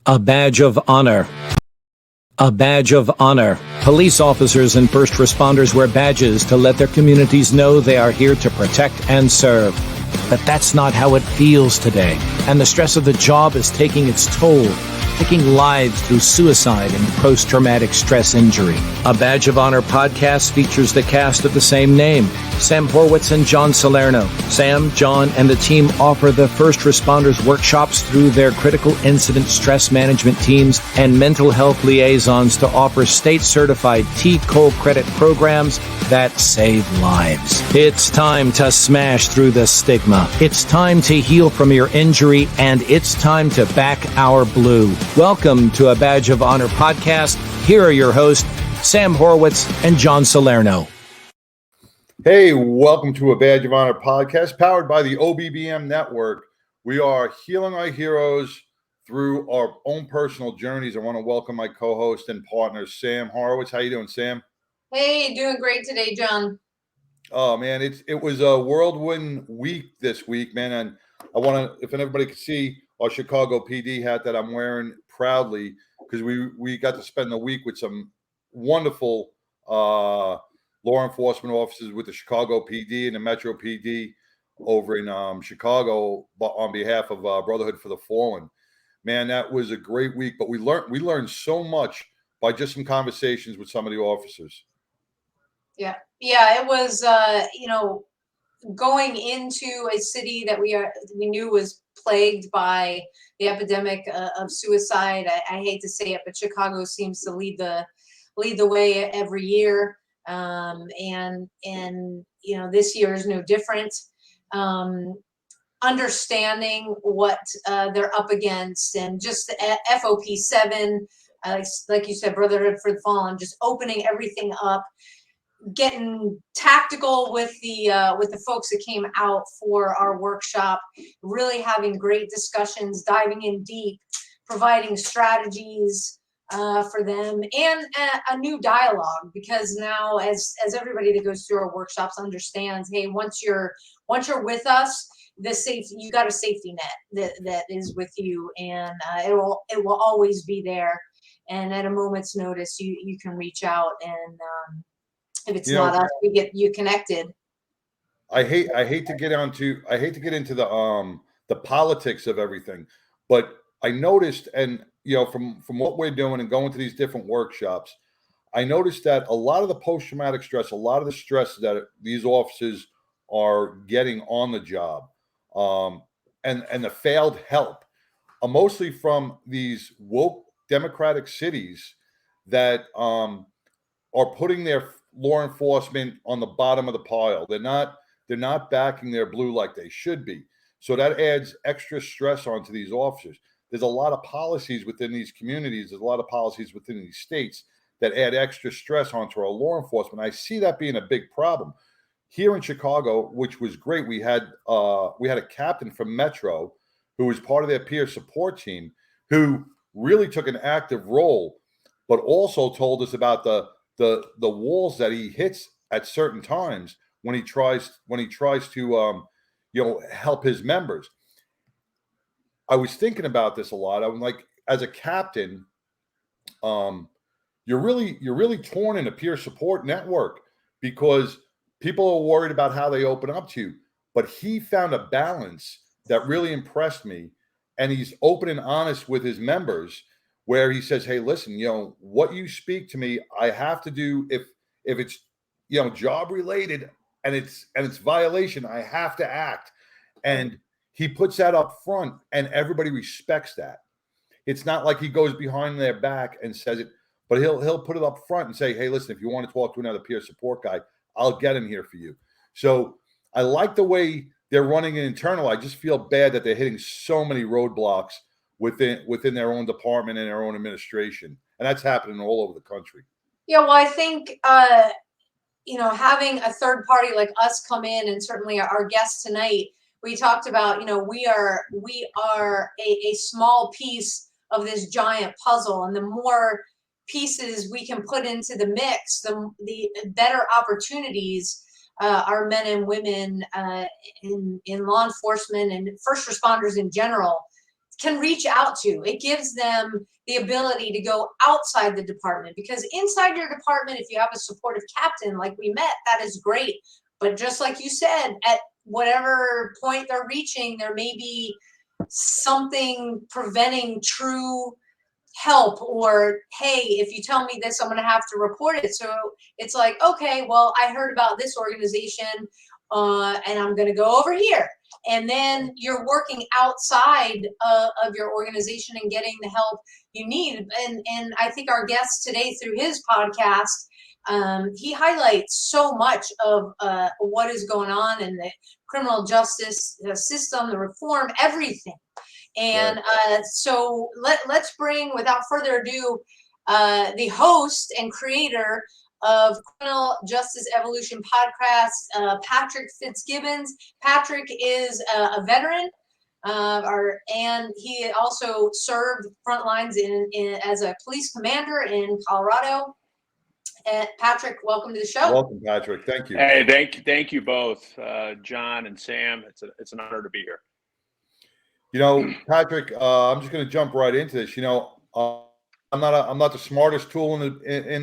A badge of honor. A badge of honor. Police officers and first responders wear badges to let their communities know they are here to protect and serve. But that's not how it feels today, and the stress of the job is taking its toll, taking lives through suicide and post-traumatic stress injury. A Badge of Honor podcast features the cast of the same name, Sam Horwitz and John Salerno. Sam, John, and the team offer the first responders workshops through their critical incident stress management teams and mental health liaisons to offer state-certified T-COLE credit programs that save lives. It's time to smash through the stigma. It's time to heal from your injury, and it's time to back our blue. Welcome to A Badge of Honor podcast. Here are your hosts, Sam Horwitz and John Salerno. Hey, welcome to A Badge of Honor podcast, powered by the OBBM network. We are healing our heroes through our own personal journeys. I want to welcome my co-host and partner, Sam Horwitz. How you doing, Sam? Hey, doing great today, John. Oh man, it was a whirlwind week this week, man. And I want to, if everybody could see our Chicago PD hat that I'm wearing proudly, because we got to spend the week with some wonderful law enforcement officers with the Chicago PD and the Metro PD over in Chicago on behalf of Brotherhood for the Fallen. Man, that was a great week, but we learned so much by just some conversations with some of the officers. Yeah, it was going into a city that we knew was plagued by the epidemic of suicide. I hate to say it, but Chicago seems to lead the way every year, and this year is no different. Understanding what they're up against, and just the FOP 7, like you said, Brotherhood for the Fallen, just opening everything up, getting tactical with the folks that came out for our workshop, really having great discussions, diving in deep, providing strategies for them, and a new dialogue, because now as everybody that goes through our workshops understands, hey, once you're with us, you got a safety net that is with you, and it will always be there, and at a moment's notice you can reach out, and if it's not us, we get you connected. I hate to get into the politics of everything, but I noticed, and from what we're doing and going to these different workshops, I noticed that a lot of the post-traumatic stress, a lot of the stress that these officers are getting on the job, and the failed help, are mostly from these woke democratic cities that are putting their law enforcement on the bottom of the pile. They're not backing their blue like they should be. So that adds extra stress onto these officers. There's a lot of policies within these communities. There's a lot of policies within these states that add extra stress onto our law enforcement. I see that being a big problem. Here in Chicago, which was great, we had a captain from Metro who was part of their peer support team, who really took an active role, but also told us about the walls that he hits at certain times when he tries to help his members. I was thinking about this a lot. I'm like, as a captain, you're really torn in a peer support network, because people are worried about how they open up to you. But he found a balance that really impressed me, and he's open and honest with his members, where he says, hey, listen, what you speak to me, I have to do. If it's, job related and it's violation, I have to act. And he puts that up front, and everybody respects that. It's not like he goes behind their back and says it, but he'll put it up front and say, hey, listen, if you want to talk to another peer support guy, I'll get him here for you. So I like the way they're running an internal. I just feel bad that they're hitting so many roadblocks within their own department and their own administration, and that's happening all over the country. Yeah, well, I think having a third party like us come in, and certainly our guests tonight, we talked about, we are a small piece of this giant puzzle, and the more pieces we can put into the mix, the better opportunities our men and women in law enforcement and first responders in general can reach out to. It gives them the ability to go outside the department, because inside your department, if you have a supportive captain like we met, that is great. But just like you said, at whatever point they're reaching, there may be something preventing true help, or hey, if you tell me this, I'm going to have to report it. So it's like, okay, well, I heard about this organization and I'm going to go over here. And then you're working outside of your organization and getting the help you need. And I think our guest today, through his podcast, he highlights so much of what is going on in the criminal justice system, the reform, everything. And so let's bring, without further ado, the host and creator of Criminal Justice Evolution podcast, Patrick Fitzgibbons. Patrick is a veteran, and he also served front lines as a police commander in Colorado. And Patrick, welcome to the show. Welcome, Patrick. Thank you. Hey, thank you both, John and Sam. It's an honor to be here. You know, Patrick, I'm just going to jump right into this. You know, I'm not the smartest tool in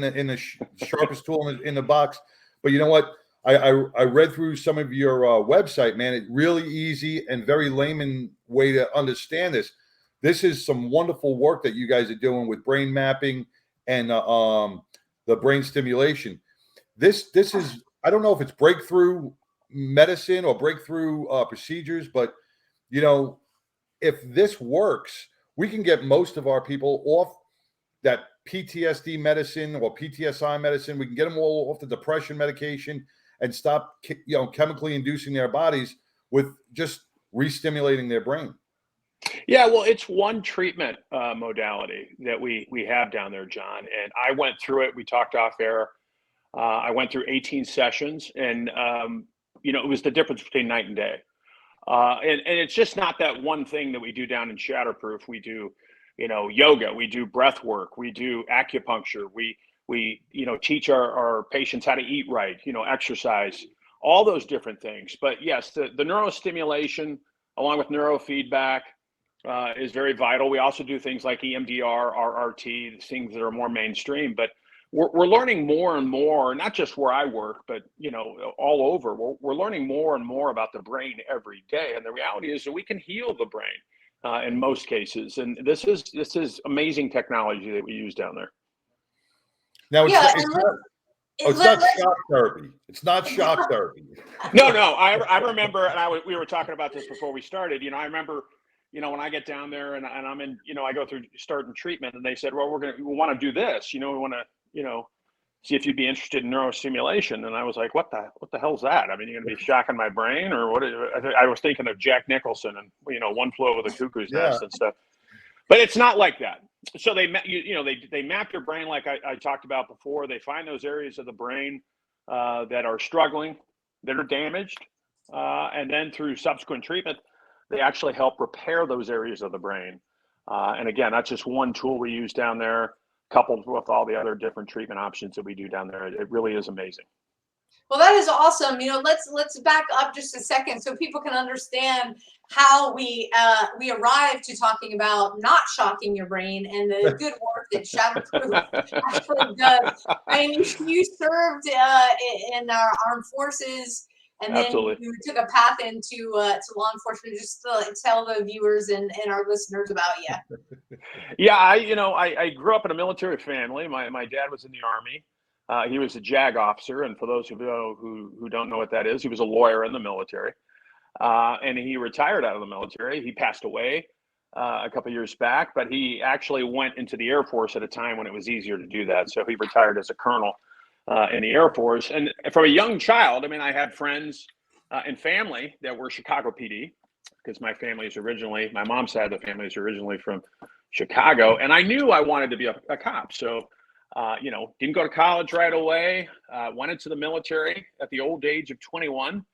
the sharpest tool in the box, but you know what? I read through some of your website, man. It's really easy and very layman way to understand this. This is some wonderful work that you guys are doing with brain mapping and the brain stimulation. This is, I don't know if it's breakthrough medicine or breakthrough procedures, but you know, if this works, we can get most of our people off that PTSD medicine or PTSI medicine. We can get them all off the depression medication and stop, you know, chemically inducing their bodies with just re-stimulating their brain. Yeah, well, it's one treatment modality that we have down there, John. And I went through it. We talked off air. I went through 18 sessions, and you know, it was the difference between night and day. And it's just not that one thing that we do down in Shatterproof. We do, you know, yoga, we do breath work, we do acupuncture, we you know, teach our patients how to eat right, you know, exercise, all those different things. But yes, the neurostimulation along with neurofeedback is very vital. We also do things like EMDR, RRT, things that are more mainstream, but we're learning more and more, not just where I work, but, you know, all over. We're learning more and more about the brain every day. And the reality is that we can heal the brain in most cases. And this is amazing technology that we use down there. Now, it's not shock therapy. It's not shock therapy. No. I remember, and we were talking about this before we started. You know, I remember, you know, when I get down there and I'm in, you know, I go through starting treatment, and they said, well, we want to do this. You know, we want to, you know, see if you'd be interested in neurostimulation. And I was like, what the hell's that? I mean, you're going to be shocking my brain, or what? I was thinking of Jack Nicholson and, you know, One Flew Over the Cuckoo's Nest and stuff. But it's not like that. So they map your brain like I talked about before. They find those areas of the brain that are struggling, that are damaged, and then through subsequent treatment, they actually help repair those areas of the brain. And again, that's just one tool we use down there, coupled with all the other different treatment options that we do down there. It really is amazing. Well, that is awesome. You know, let's back up just a second so people can understand how we arrived to talking about not shocking your brain and the good work that Shatterproof actually does. I mean, you served in our armed forces, and then Absolutely. you took a path into to law enforcement. Just to tell the viewers and our listeners about you. Yeah, I grew up in a military family. My dad was in the Army. He was a JAG officer, and for those who don't know what that is, he was a lawyer in the military. And he retired out of the military. He passed away a couple of years back, but he actually went into the Air Force at a time when it was easier to do that. So he retired as a colonel in the Air Force. And from a young child, I mean, I had friends and family that were Chicago PD, because my mom's side of the family is originally from Chicago. And I knew I wanted to be a cop. So, didn't go to college right away, went into the military at the old age of 21,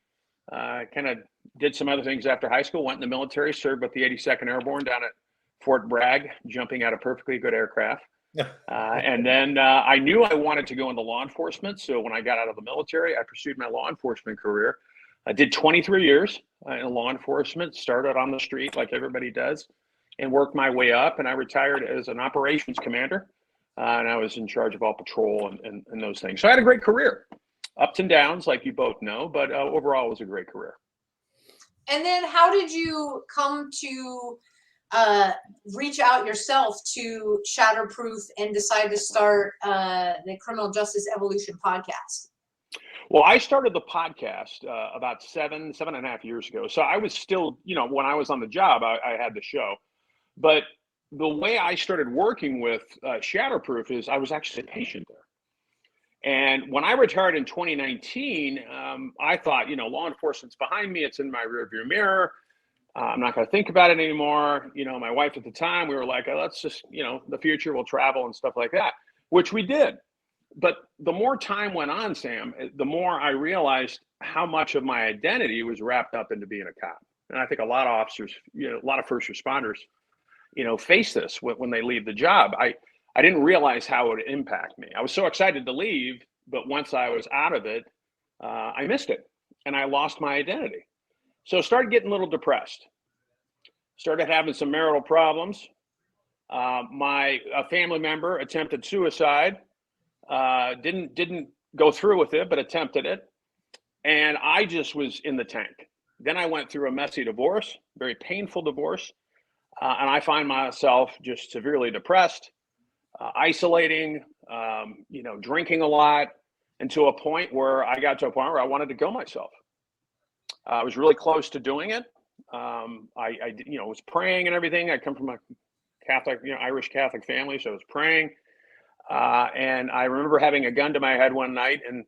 kind of did some other things after high school, went in the military, served with the 82nd Airborne down at Fort Bragg, jumping out of perfectly good aircraft. And then I knew I wanted to go into law enforcement. So when I got out of the military, I pursued my law enforcement career. I did 23 years in law enforcement, started on the street like everybody does. and worked my way up, and I retired as an operations commander, and I was in charge of all patrol and those things. So I had a great career, ups and downs, like you both know, but overall it was a great career. And then how did you come to reach out yourself to Shatterproof and decide to start the Criminal Justice Evolution podcast? Well, I started the podcast about 7.5 years ago. So I was still, when I was on the job, I had the show. But the way I started working with Shatterproof is I was actually a patient there. And when I retired in 2019, I thought, law enforcement's behind me. It's in my rearview mirror. I'm not going to think about it anymore. My wife at the time, we were like, let's just, the future will travel and stuff like that, which we did. But the more time went on, Sam, the more I realized how much of my identity was wrapped up into being a cop. And I think a lot of officers, a lot of first responders, face this when they leave the job. I didn't realize how it would impact me. I was so excited to leave, but once I was out of it, I missed it and I lost my identity. So I started getting a little depressed, started having some marital problems. A family member attempted suicide, didn't go through with it, but attempted it. And I just was in the tank. Then I went through a messy divorce, very painful divorce. And I find myself just severely depressed, isolating, drinking a lot, and to a point where I got to a point where I wanted to kill myself. I was really close to doing it. I was praying and everything. I come from a Catholic, Irish Catholic family, so I was praying. And I remember having a gun to my head one night, and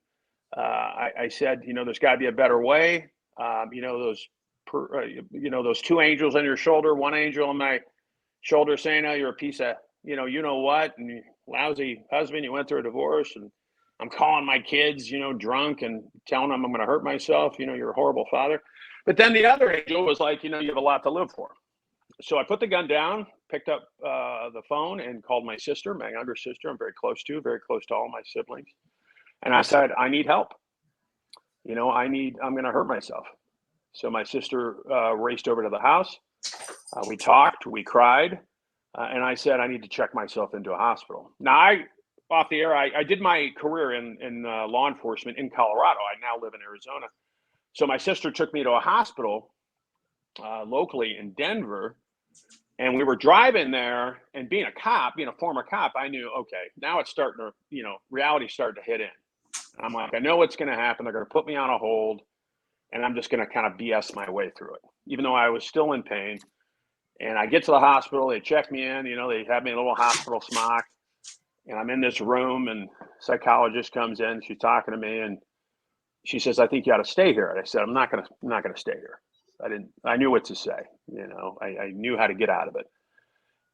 I said, there's got to be a better way. Those two angels on your shoulder, one angel on my shoulder saying, "Oh, you're a piece of, what, and you lousy husband, you went through a divorce." And I'm calling my kids, drunk and telling them I'm going to hurt myself. You're a horrible father. But then the other angel was like, you have a lot to live for. So I put the gun down, picked up the phone and called my sister, my younger sister. I'm very close to all my siblings. And I said, I need help. I'm going to hurt myself. So my sister raced over to the house. We talked, we cried. And I said, I need to check myself into a hospital. Now, off the air, I did my career in law enforcement in Colorado. I now live in Arizona. So my sister took me to a hospital locally in Denver. And we were driving there, and being a cop, being a former cop, I knew, okay, now it's starting to, reality's starting to hit in. And I'm like, I know what's going to happen. They're going to put me on a hold, and I'm just going to kind of BS my way through it, even though I was still in pain. And I get to the hospital, they check me in, they have me in a little hospital smock, and I'm in this room, and psychologist comes in, she's talking to me, and she says, I think you ought to stay here. And I said, I'm not going to stay here. I knew what to say, I knew how to get out of it.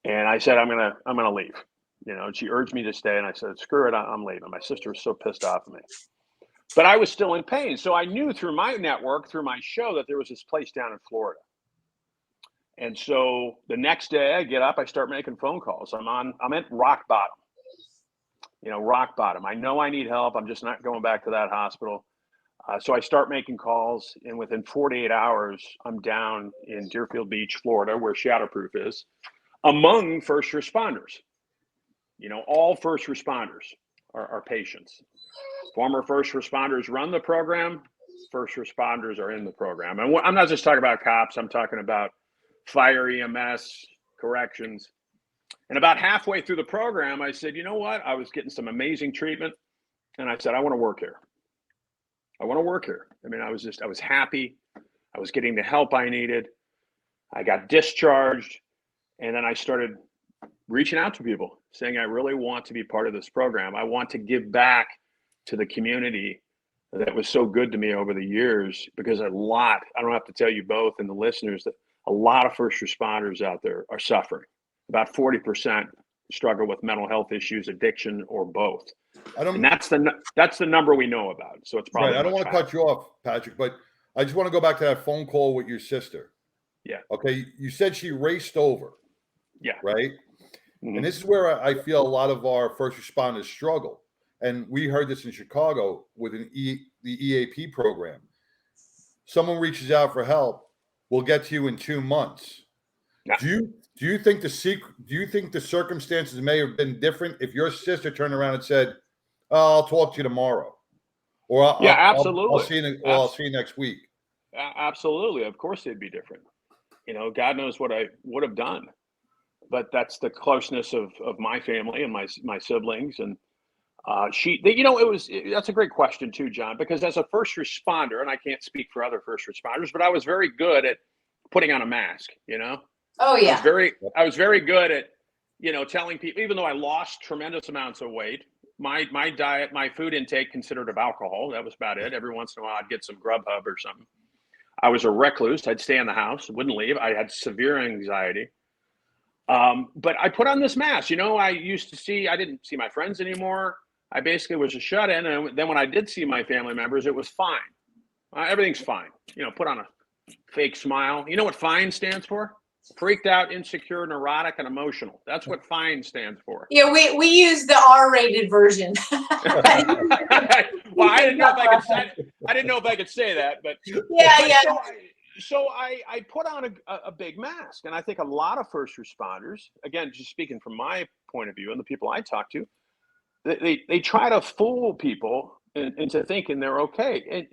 And I said, I'm going to leave, and she urged me to stay. And I said, screw it, I'm leaving. My sister was so pissed off at me, but I was still in pain. So I knew through my network, through my show, that there was this place down in Florida. And so the next day I get up, I start making phone calls. I'm at rock bottom, rock bottom. I know I need help. I'm just not going back to that hospital. So I start making calls, and within 48 hours, I'm down in Deerfield Beach, Florida, where Shatterproof is, among first responders. All first responders are patients. Former first responders run the program. First responders are in the program. And I'm not just talking about cops. I'm talking about fire, EMS, corrections. And about halfway through the program, I said, you know what? I was getting some amazing treatment. And I said, I want to work here. I mean, I was happy. I was getting the help I needed. I got discharged. And then I started reaching out to people saying, I really want to be part of this program. I want to give back to the community that was so good to me over the years, because I don't have to tell you both and the listeners that a lot of first responders out there are suffering. About 40% struggle with mental health issues, addiction, or both. And that's the number we know about. So it's probably right. I don't want to cut you off, Patrick, but I just want to go back to that phone call with your sister. Yeah. Okay. You said she raced over. Yeah. Right. Mm-hmm. And this is where I feel a lot of our first responders struggle. And we heard this in Chicago with the EAP program. Someone reaches out for help. We'll get to you in 2 months. Yeah. Do you think the circumstances may have been different if your sister turned around and said, "Oh, I'll talk to you tomorrow," or absolutely. I'll see you next week"? Absolutely. Of course they'd be different. God knows what I would have done. But that's the closeness of my family and my siblings. And that's a great question too, John, because as a first responder, and I can't speak for other first responders, but I was very good at putting on a mask, Oh yeah. I was very good at, telling people, even though I lost tremendous amounts of weight, my diet, my food intake consisted of alcohol. That was about it. Every once in a while I'd get some Grubhub or something. I was a recluse. I'd stay in the house, wouldn't leave. I had severe anxiety. But I put on this mask. I didn't see my friends anymore. I basically was a shut-in. And then when I did see my family members, it was fine. Everything's fine. Put on a fake smile. You know what FINE stands for? Freaked out, insecure, neurotic, and emotional. That's what FINE stands for. Yeah, we use the R-rated version. Well, I didn't know if I could say that, but yeah. So I put on a big mask, and I think a lot of first responders, again, just speaking from my point of view and the people I talk to, they try to fool people into thinking they're okay. And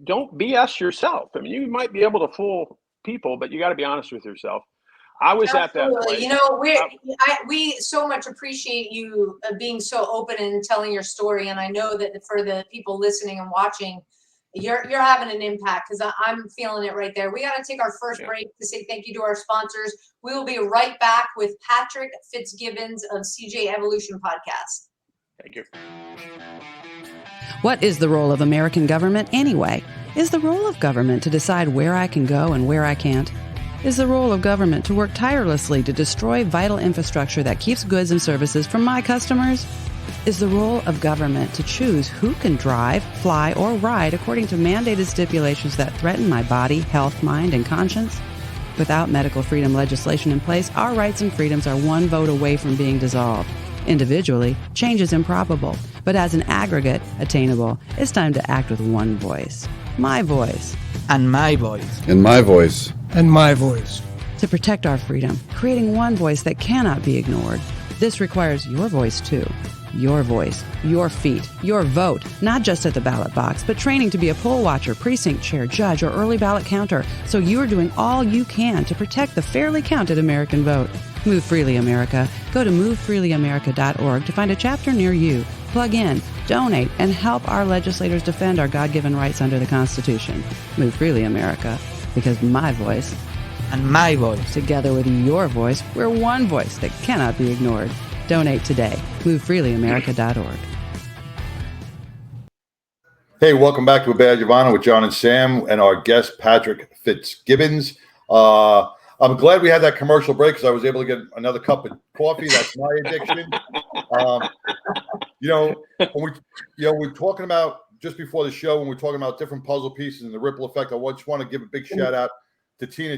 don't BS yourself. I mean, you might be able to fool people, but you got to be honest with yourself. I was Absolutely. at that place. We so much appreciate you being so open and telling your story. And I know that for the people listening and watching, you're having an impact, because I'm feeling it right there. We got to take our first break to say thank you to our sponsors. We will be right back with Patrick Fitzgibbons of CJEvolution podcast. Thank you. What is the role of American government anyway? Is the role of government to decide where I can go and where I can't? Is the role of government to work tirelessly to destroy vital infrastructure that keeps goods and services from my customers? Is the role of government to choose who can drive, fly, or ride according to mandated stipulations that threaten my body, health, mind, and conscience? Without medical freedom legislation in place, our rights and freedoms are one vote away from being dissolved. Individually, change is improbable, but as an aggregate, attainable. It's time to act with one voice. My voice. And my voice. And my voice. And my voice. To protect our freedom, creating one voice that cannot be ignored. This requires your voice, too. Your voice, your feet, your vote, not just at the ballot box, but training to be a poll watcher, precinct chair, judge, or early ballot counter, so you're doing all you can to protect the fairly counted American vote. Move Freely America. Go to movefreelyamerica.org to find a chapter near you. Plug in, donate, and help our legislators defend our God-given rights under the Constitution. Move Freely America, because my voice and my voice, together with your voice, we're one voice that cannot be ignored. Donate today. MoveFreelyAmerica.org. Hey, welcome back to A Badge of Honor with John and Sam and our guest, Patrick Fitzgibbons. I'm glad we had that commercial break because I was able to get another cup of coffee. That's my addiction. When we're talking about, just before the show, when we're talking about different puzzle pieces and the ripple effect, I just want to give a big shout out to Tina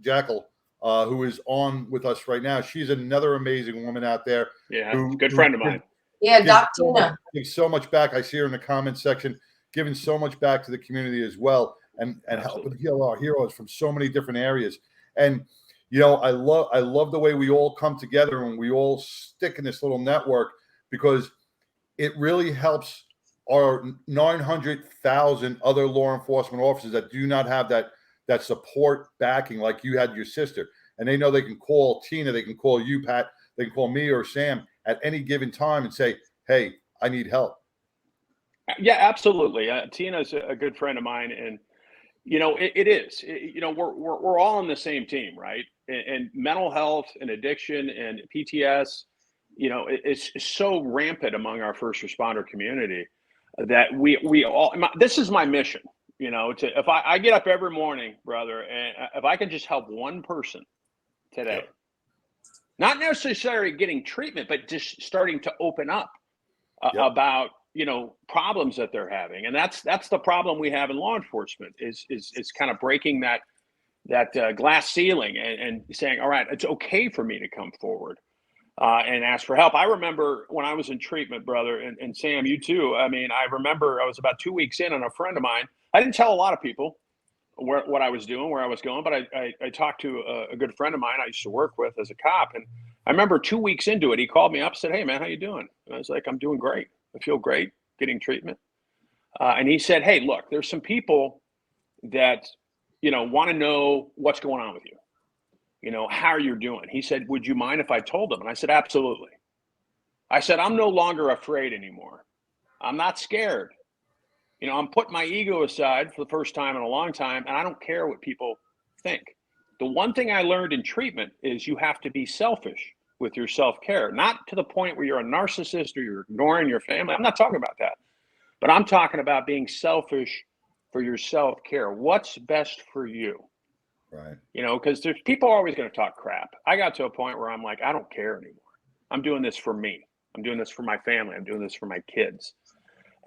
Jackal, who is on with us right now. She's another amazing woman out there. Yeah, good friend of mine. Yeah, Doc Tina. Gives so much back. I see her in the comments section, giving so much back to the community as well, and helping heal our heroes from so many different areas. And I love the way we all come together and we all stick in this little network, because it really helps our 900,000 other law enforcement officers that do not have that support backing like you had your sister. And they know they can call Tina, they can call you, Pat, they can call me or Sam at any given time and say, hey, I need help. Yeah, absolutely. Tina's a good friend of mine. And, it is, we're all on the same team, right? And mental health and addiction and PTSI, it's so rampant among our first responder community that we all, this is my mission. If I get up every morning, brother, and if I can just help one person today, not necessarily getting treatment, but just starting to open up about, problems that they're having. And that's the problem we have in law enforcement is kind of breaking that glass ceiling and saying, all right, it's okay for me to come forward and ask for help. I remember when I was in treatment, brother, and Sam, you too. I mean, I remember I was about 2 weeks in, and a friend of mine, I didn't tell a lot of people where what I was doing, where I was going, but I talked to a good friend of mine I used to work with as a cop, and I remember 2 weeks into it, he called me up, said, "Hey man, how you doing?" And I was like, "I'm doing great. I feel great, getting treatment." And he said, "Hey, look, there's some people that, want to know what's going on with you, how you're doing." He said, "Would you mind if I told them?" And I said, "Absolutely." I said, "I'm no longer afraid anymore. I'm not scared. I'm putting my ego aside for the first time in a long time, and I don't care what people think. The one thing I learned in treatment is you have to be selfish with your self-care, not to the point where you're a narcissist or you're ignoring your family. I'm not talking about that, but I'm talking about being selfish for your self-care. What's best for you?" Right. Because there's people are always going to talk crap. I got to a point where I'm like, I don't care anymore. I'm doing this for me. I'm doing this for my family. I'm doing this for my kids.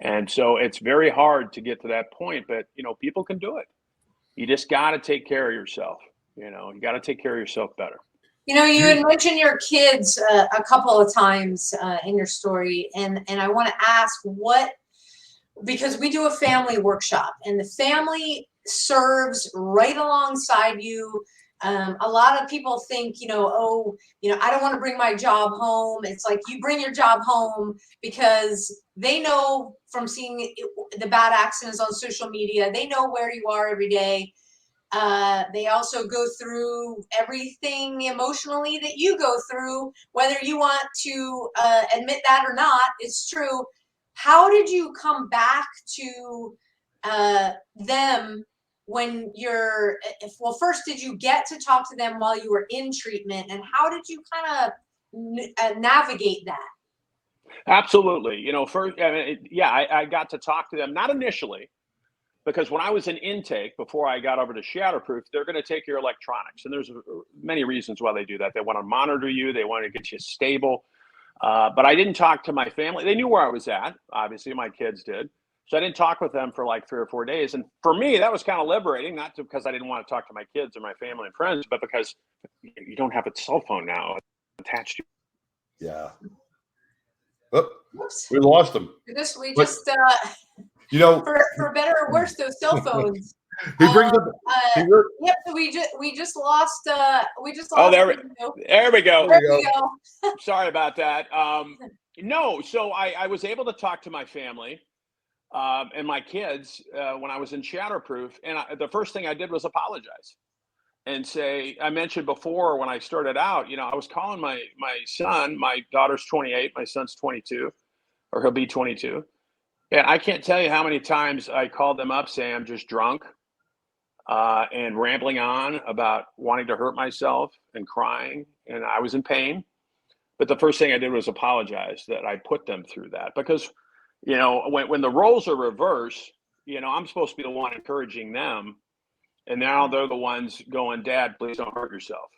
And so it's very hard to get to that point, but people can do it. You just got to take care of yourself. You got to take care of yourself better. You had mentioned your kids a couple of times in your story, and I want to ask because we do a family workshop, and the family serves right alongside you. A lot of people think, I don't want to bring my job home. It's like you bring your job home because they know from seeing the bad accidents on social media, they know where you are every day. They also go through everything emotionally that you go through, whether you want to admit that or not. It's true. How did you come back to them when first, did you get to talk to them while you were in treatment, and how did you kind of navigate that? Absolutely. First, I got to talk to them, not initially, because when I was in intake, before I got over to Shatterproof, they're going to take your electronics. And there's many reasons why they do that. They want to monitor you. They want to get you stable. But I didn't talk to my family. They knew where I was at. Obviously, my kids did. So I didn't talk with them for like 3 or 4 days. And for me, that was kind of liberating, not because I didn't want to talk to my kids or my family and friends, but because you don't have a cell phone now attached to you. Yeah. Oh, we lost them. For better or worse, those cell phones. He brings up. Yep. So we just lost. Oh, there we go. There we go. Sorry about that. No. So I was able to talk to my family and my kids when I was in Shatterproof, and the first thing I did was apologize and say, I mentioned before when I started out, I was calling my son. My daughter's 28. My son's 22, or he'll be 22. And I can't tell you how many times I called them up saying I'm just drunk and rambling on about wanting to hurt myself and crying, and I was in pain. But the first thing I did was apologize that I put them through that, because, when the roles are reversed, I'm supposed to be the one encouraging them. And now they're the ones going, "Dad, please don't hurt yourself."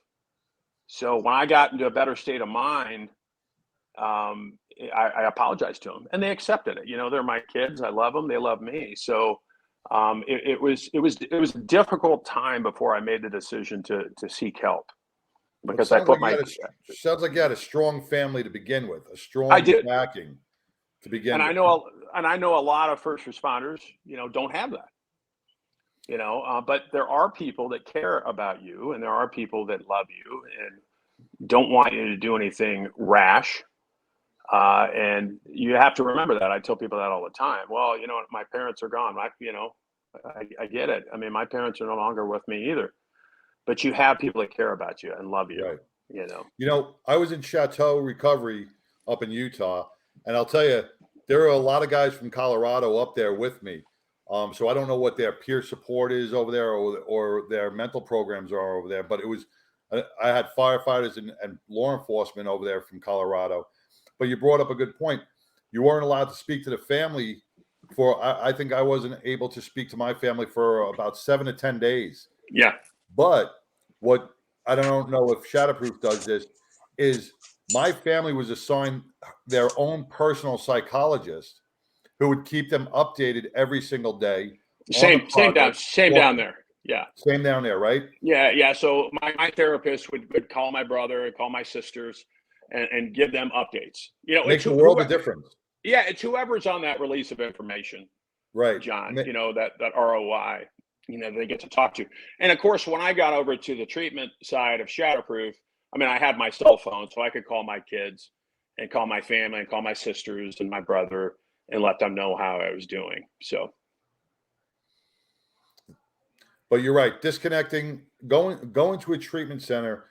So when I got into a better state of mind, I apologized to them, and they accepted it. They're my kids. I love them. They love me. So it was a difficult time before I made the decision to seek help, because I put sounds like you had a strong family to begin with, a strong backing to begin with. And I know a lot of first responders, don't have that. But there are people that care about you, and there are people that love you and don't want you to do anything rash. And you have to remember that. I tell people that all the time. Well, my parents are gone. I get it. I mean, my parents are no longer with me either, but you have people that care about you and love you. Right. I was in Chateau Recovery up in Utah, and I'll tell you, there are a lot of guys from Colorado up there with me. So I don't know what their peer support is over there, or their mental programs are over there, but I had firefighters and law enforcement over there from Colorado. But you brought up a good point. You weren't allowed to speak to the family I think I wasn't able to speak to my family for about 7 to 10 days. Yeah. But what I don't know if Shatterproof does this is my family was assigned their own personal psychologist who would keep them updated every single day. Same down there. Yeah. Same down there, right? Yeah. So my therapist would call my brother and call my sisters and give them updates. Makes a world of difference. Yeah, it's whoever's on that release of information. Right. John, that ROI. they get to talk to. And of course, when I got over to the treatment side of Shatterproof, I mean, I had my cell phone, so I could call my kids and call my family and call my sisters and my brother and let them know how I was doing. So. But you're right. Disconnecting, going to a treatment center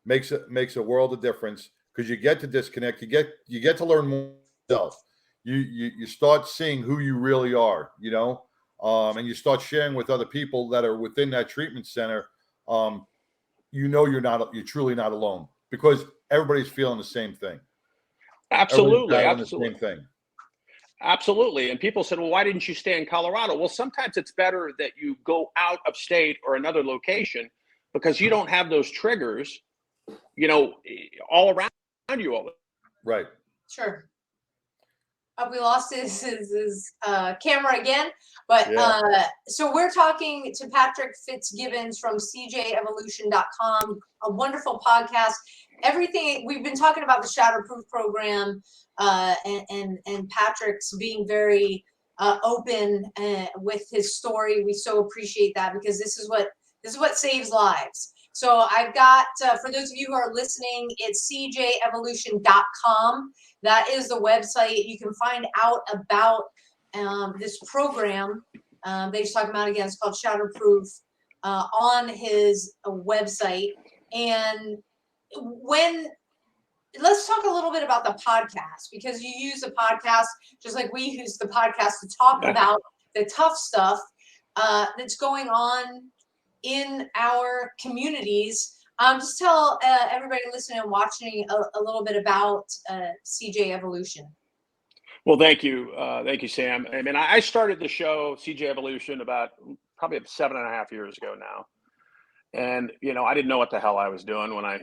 makes a world of difference, because you get to disconnect. You get to learn more yourself. You start seeing who you really are, and you start sharing with other people that are within that treatment center. You're truly not alone, because everybody's feeling the same thing. Absolutely. The same thing. Absolutely. And people said, well, why didn't you stay in Colorado? Well, sometimes it's better that you go out of state or another location, because you don't have those triggers, all around you. Right. Sure. We lost his camera again, but so we're talking to Patrick Fitzgibbons from CJEvolution.com, a wonderful podcast. Everything we've been talking about the Shatterproof program, and Patrick's being very open with his story. We so appreciate that, because this is what saves lives. So I've got, for those of you who are listening, it's CJEvolution.com. That is the website. You can find out about this program that he's talking about. Again, it's called Shatterproof, on his website. And let's talk a little bit about the podcast, because you use the podcast just like we use the podcast to talk about the tough stuff that's going on in our communities. Just tell everybody listening and watching a little bit about CJEvolution. Well, thank you, Sam. I mean, I started the show CJEvolution about probably 7.5 years ago now, and I didn't know what the hell I was doing when I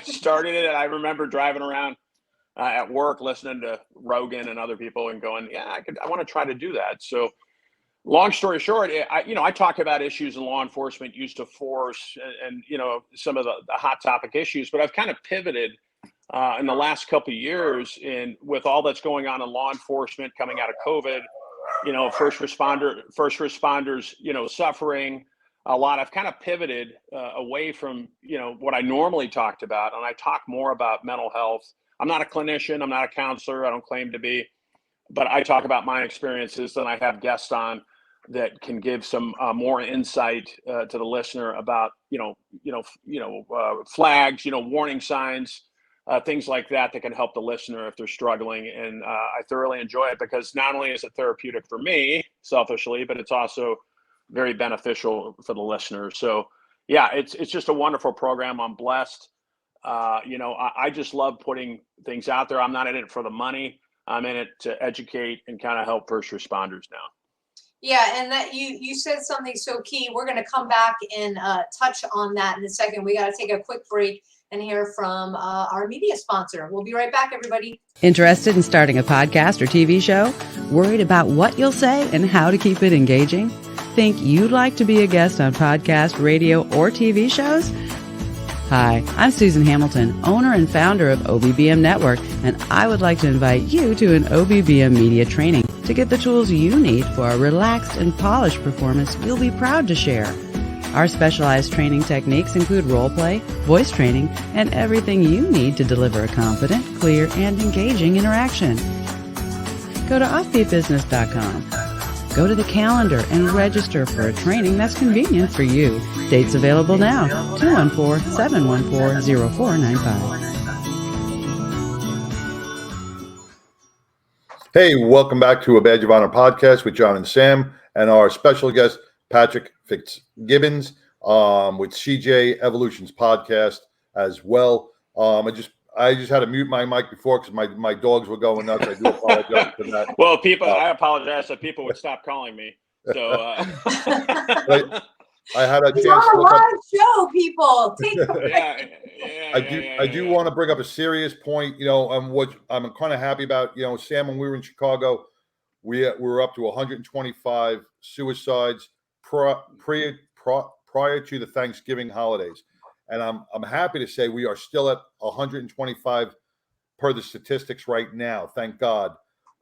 started it. I remember driving around at work listening to Rogan and other people and going, I want to try to do that. So, long story short, I talk about issues in law enforcement, use of force, and some of the hot topic issues. But I've kind of pivoted in the last couple of years, with all that's going on in law enforcement coming out of COVID. First responders, suffering a lot. I've kind of pivoted away from what I normally talked about, and I talk more about mental health. I'm not a clinician. I'm not a counselor. I don't claim to be, but I talk about my experiences, and I have guests on that can give some more insight to the listener about flags, warning signs, things like that can help the listener if they're struggling. And I thoroughly enjoy it, because not only is it therapeutic for me selfishly, but it's also very beneficial for the listener. So yeah, it's just a wonderful program. I'm blessed. I just love putting things out there. I'm not in it for the money. I'm in it to educate and kind of help first responders now. Yeah, and that you said something so key. We're going to come back and touch on that in a second. We got to take a quick break and hear from our media sponsor. We'll be right back, everybody. Interested in starting a podcast or TV show? Worried about what you'll say and how to keep it engaging? Think you'd like to be a guest on podcast, radio, or TV shows? Hi, I'm Susan Hamilton, owner and founder of OBBM Network, and I would like to invite you to an OBBM media training to get the tools you need for a relaxed and polished performance we'll be proud to share. Our specialized training techniques include role play, voice training, and everything you need to deliver a confident, clear, and engaging interaction. Go to offbeatbusiness.com. Go to the calendar and register for a training that's convenient for you. Dates available now, 214-714-0495. Hey, welcome back to A Badge of Honor podcast with John and Sam, and our special guest, Patrick Fitzgibbons, with CJEvolution's podcast as well. I just had to mute my mic before because my dogs were going nuts. I do apologize for that. Well, I apologize that people would stop calling me. So I had a chance to look up. Show people. I do want to bring up a serious point, and what I'm kind of happy about. Sam, when we were in Chicago, we were up to 125 suicides prior to the Thanksgiving holidays. And I'm happy to say we are still at 125 per the statistics right now, thank God.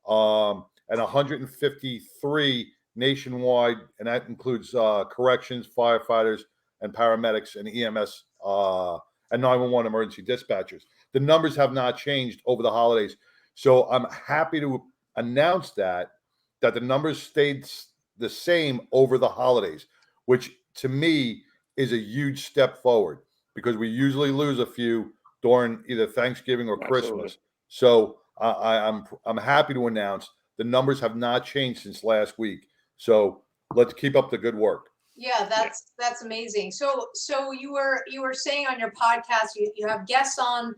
And 153 nationwide, and that includes corrections, firefighters, and paramedics, and EMS and 911 emergency dispatchers. The numbers have not changed over the holidays. So I'm happy to announce that the numbers stayed the same over the holidays, which to me is a huge step forward, because we usually lose a few during either Thanksgiving or Absolutely. Christmas. So I'm happy to announce the numbers have not changed since last week. So let's keep up the good work. Yeah, that's amazing. So you were saying on your podcast, you have guests on,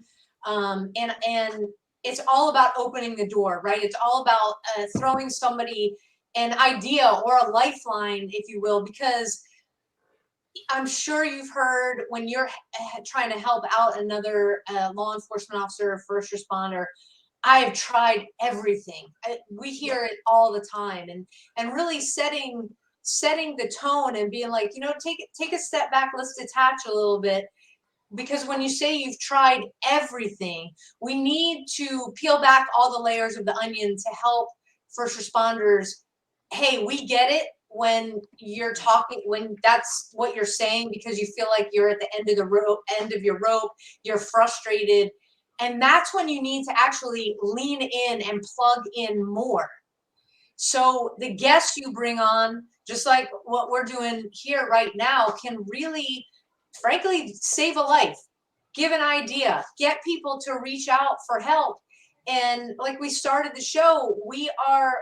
and it's all about opening the door, right? It's all about throwing somebody an idea or a lifeline, if you will, because I'm sure you've heard when you're trying to help out another law enforcement officer or first responder, I have tried everything. We hear it all the time, and really setting the tone and being like, take a step back, let's detach a little bit. Because when you say you've tried everything, we need to peel back all the layers of the onion to help first responders. Hey, we get it when you're talking, when that's what you're saying, because you feel like you're at the end of your rope, you're frustrated. And that's when you need to actually lean in and plug in more. So the guests you bring on, just like what we're doing here right now, can really, frankly, save a life, give an idea, get people to reach out for help. And like we started the show, we are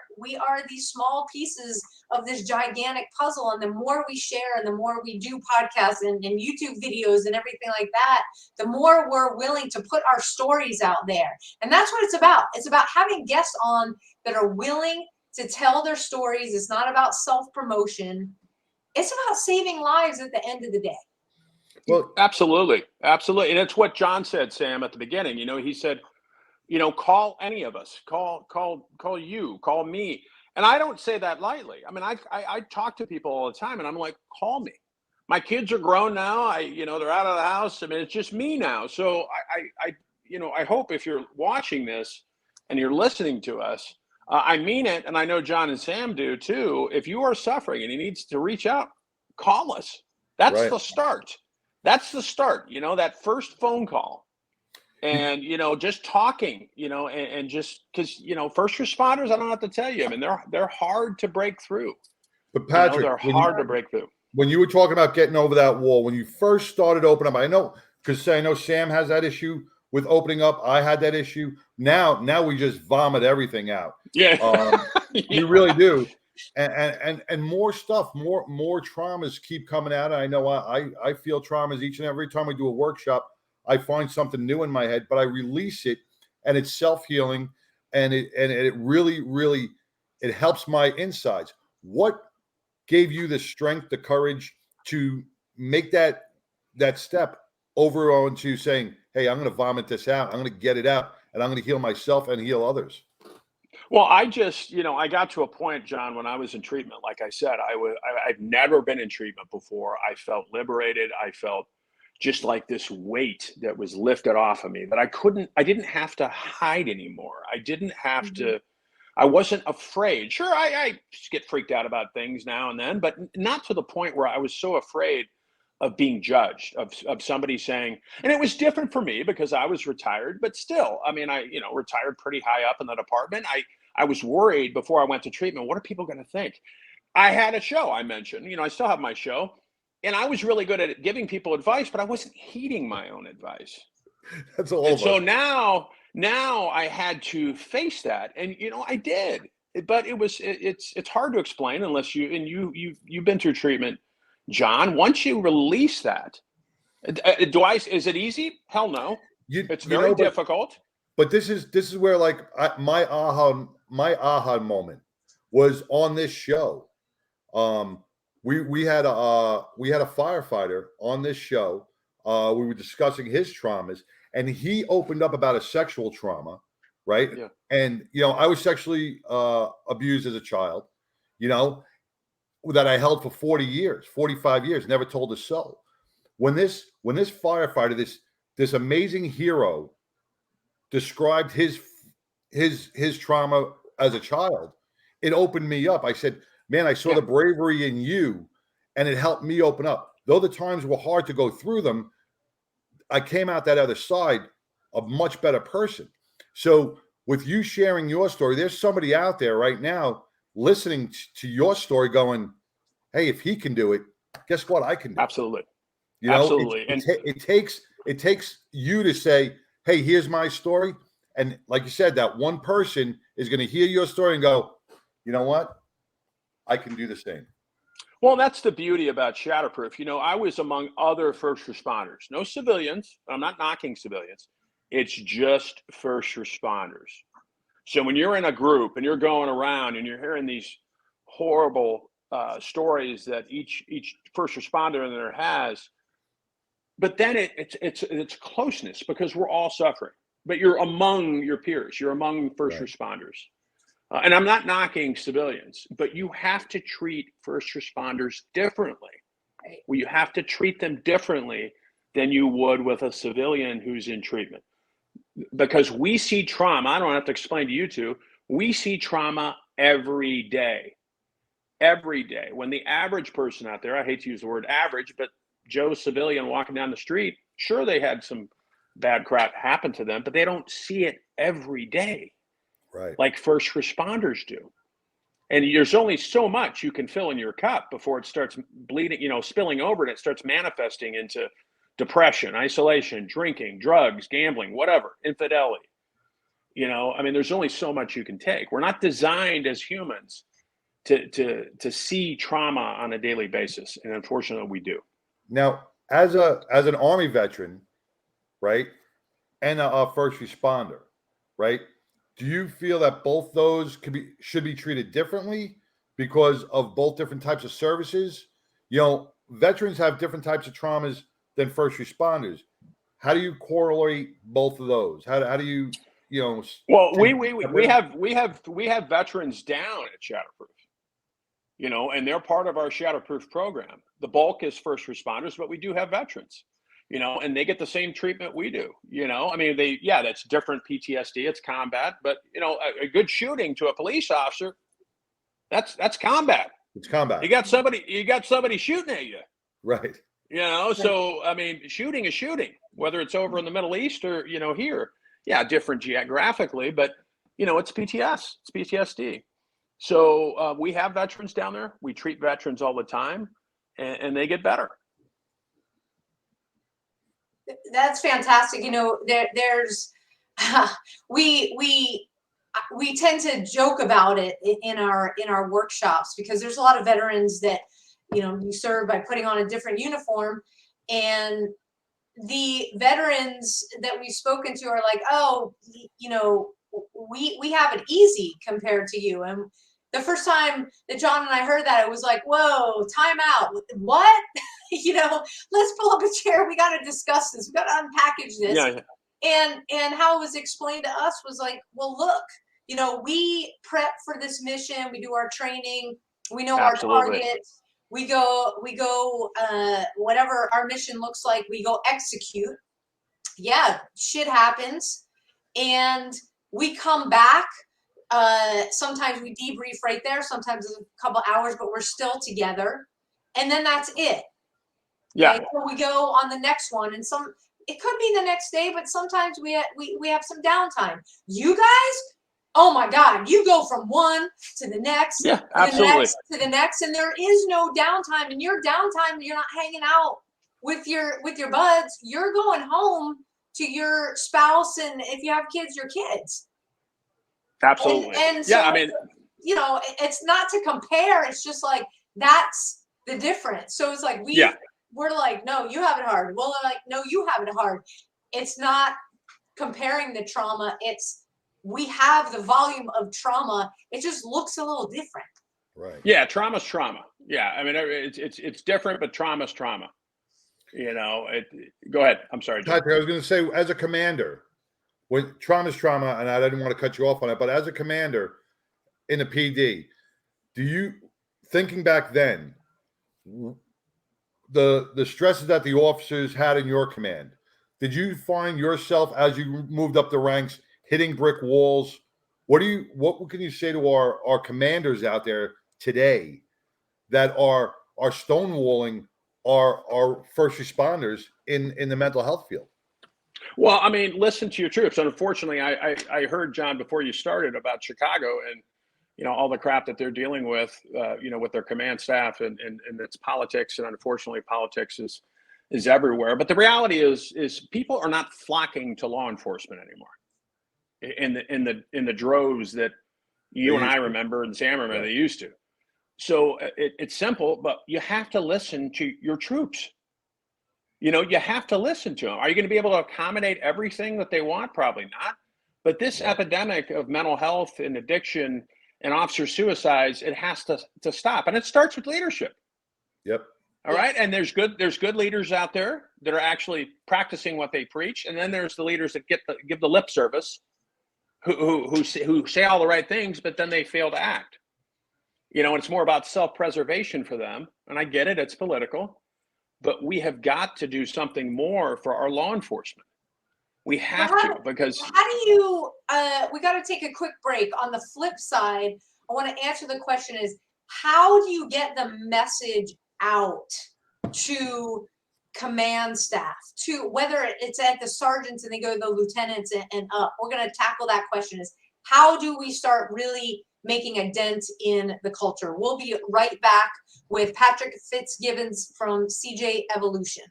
these small pieces of this gigantic puzzle. And the more we share and the more we do podcasts and YouTube videos and everything like that, the more we're willing to put our stories out there. And that's what it's about. It's about having guests on that are willing to tell their stories. It's not about self-promotion. It's about saving lives at the end of the day. Well, Absolutely. And it's what John said, Sam, at the beginning. He said, call any of us, call you, call me. And I don't say that lightly. I mean, I talk to people all the time, and I'm like, call me. My kids are grown now. They're out of the house. I mean, it's just me now. So I hope if you're watching this and you're listening to us, I mean it. And I know John and Sam do too. If you are suffering and you need to reach out, call us. That's Right. the start. That's the start, that first phone call. And, just talking, and just because, first responders, I don't have to tell you, I mean, they're hard to break through. But Patrick, they're hard to break through. When you were talking about getting over that wall, when you first started opening up, I know Sam has that issue with opening up. I had that issue. Now we just vomit everything out. Yeah. You really do. And more stuff, more traumas keep coming out. And I know I feel traumas each and every time we do a workshop. I find something new in my head, but I release it, and it's self-healing, and it really, really, it helps my insides. What gave you the strength, the courage to make that step over onto saying, hey, I'm going to vomit this out. I'm going to get it out, and I'm going to heal myself and heal others? Well, I just, I got to a point, John, when I was in treatment, like I said, I've never been in treatment before. I felt liberated. I felt just like this weight that was lifted off of me, that I didn't have to hide anymore. I didn't have to, I wasn't afraid. Sure, I just get freaked out about things now and then, but not to the point where I was so afraid of being judged, of somebody saying, and it was different for me because I was retired, but still, I mean, I retired pretty high up in the department. I was worried before I went to treatment, what are people going to think? I had a show, I mentioned, I still have my show. And I was really good at giving people advice, but I wasn't heeding my own advice. That's all. And so now I had to face that, and I did. But it's hard to explain unless you've been through treatment, John. Once you release that, is it easy? Hell no. It's very difficult. But this is where my aha moment was on this show. We had a firefighter on this show. We were discussing his traumas, and he opened up about a sexual trauma, right? Yeah. And I was sexually abused as a child, that I held for 40 years, 45 years, never told a soul. When this firefighter, this amazing hero, described his trauma as a child, it opened me up. I said, man, I saw Yeah. the bravery in you, and it helped me open up. Though the times were hard to go through them, I came out that other side a much better person. So with you sharing your story, there's somebody out there right now listening to your story going, hey, if he can do it, guess what? I can do it. Absolutely. You know, Absolutely. it takes you to say, hey, here's my story. And like you said, that one person is going to hear your story and go, you know what? I can do the same. Well, that's the beauty about Shatterproof. You know, I was among other first responders, no civilians. I'm not knocking civilians. It's just first responders. So when you're in a group and you're going around and you're hearing these horrible stories that each first responder in there has, but then it's closeness because we're all suffering. But you're among your peers. You're among first responders. And I'm not knocking civilians, but you have to treat first responders differently. Well, you have to treat them differently than you would with a civilian who's in treatment. Because we see trauma, I don't have to explain to you two, we see trauma every day. Every day. When the average person out there, I hate to use the word average, but Joe civilian walking down the street, sure, they had some bad crap happen to them, but they don't see it every day. Right. Like first responders do. And there's only so much you can fill in your cup before it starts bleeding, you know, spilling over, and it starts manifesting into depression, isolation, drinking, drugs, gambling, whatever, infidelity. You know, I mean, there's only so much you can take. We're not designed as humans to see trauma on a daily basis. And unfortunately, we do. Now, as an Army veteran, right, and a first responder, right, do you feel that both those should be treated differently because of both different types of services? You know, veterans have different types of traumas than first responders. How do you correlate both of those? How do you, you know? Well, we have veterans down at Shatterproof, you know, and they're part of our Shatterproof program. The bulk is first responders, but we do have veterans, you know, and they get the same treatment we do, you know. I mean, that's different PTSD, it's combat, but you know, a good shooting to a police officer, that's combat. It's combat. You got somebody shooting at you. Right. You know, so I mean, shooting is shooting, whether it's over in the Middle East or, you know, here. Yeah, different geographically, but you know, it's PTSD. So we have veterans down there. We treat veterans all the time, and they get better. That's fantastic. You know, there's we tend to joke about it in our workshops because there's a lot of veterans that, you know, you serve by putting on a different uniform, and the veterans that we've spoken to are like, oh, you know, we have it easy compared to you. And the first time that John and I heard that, it was like, whoa, time out. What? You know, let's pull up a chair. We got to discuss this. We got to unpackage this. Yeah. And how it was explained to us was like, well, look, you know, we prep for this mission. We do our training. We know Absolutely. our targets. We go, whatever our mission looks like, we go execute. Yeah, shit happens. And we come back. Sometimes we debrief right there. Sometimes it's a couple hours, but we're still together. And then that's it. Yeah. Okay? So we go on the next one, and it could be the next day, but sometimes we have some downtime. You guys, oh my God, you go from one to the next, Yeah, absolutely. to the next, and there is no downtime. And your downtime, you're not hanging out with your buds. You're going home to your spouse, and if you have kids, your kids. Absolutely. And so, yeah, I mean, you know, it's not to compare. It's just like that's the difference. So it's like we're like, no, you have it hard. Well, like, no, you have it hard. It's not comparing the trauma. It's we have the volume of trauma. It just looks a little different. Right. Yeah, trauma's trauma. Yeah, I mean, it's different, but trauma's trauma. You know, go ahead. I'm sorry, Joe. Patrick, I was going to say, as a commander, when trauma's trauma, and I didn't want to cut you off on it, but as a commander in the PD, do you, thinking back then, the stresses that the officers had in your command, did you find yourself as you moved up the ranks hitting brick walls? What can you say to our commanders out there today that are stonewalling our first responders in the mental health field? Well, I mean, listen to your troops. Unfortunately, I heard, John, before you started about Chicago and, all the crap that they're dealing with, with their command staff and its politics. And unfortunately, politics is everywhere. But the reality is people are not flocking to law enforcement anymore in the droves that you and I remember and Sam remember they used to. So it's simple, but you have to listen to your troops. You have to listen to them. Are you going to be able to accommodate everything that they want? Probably not. But this epidemic of mental health and addiction and officer suicides, it has to stop. And it starts with leadership. Yep. All right. And there's good leaders out there that are actually practicing what they preach. And then there's the leaders that give the lip service, who say all the right things, but then they fail to act. It's more about self-preservation for them. And I get it. It's political. But we have got to do something more for our law enforcement. We have to, because how do you we got to take a quick break. On the flip side, I want to answer the question is, how do you get the message out to command staff, to whether it's at the sergeants and they go to the lieutenants and up? We're going to tackle that question is, how do we start really making a dent in the culture? We'll be right back with Patrick Fitzgibbons from CJEvolution.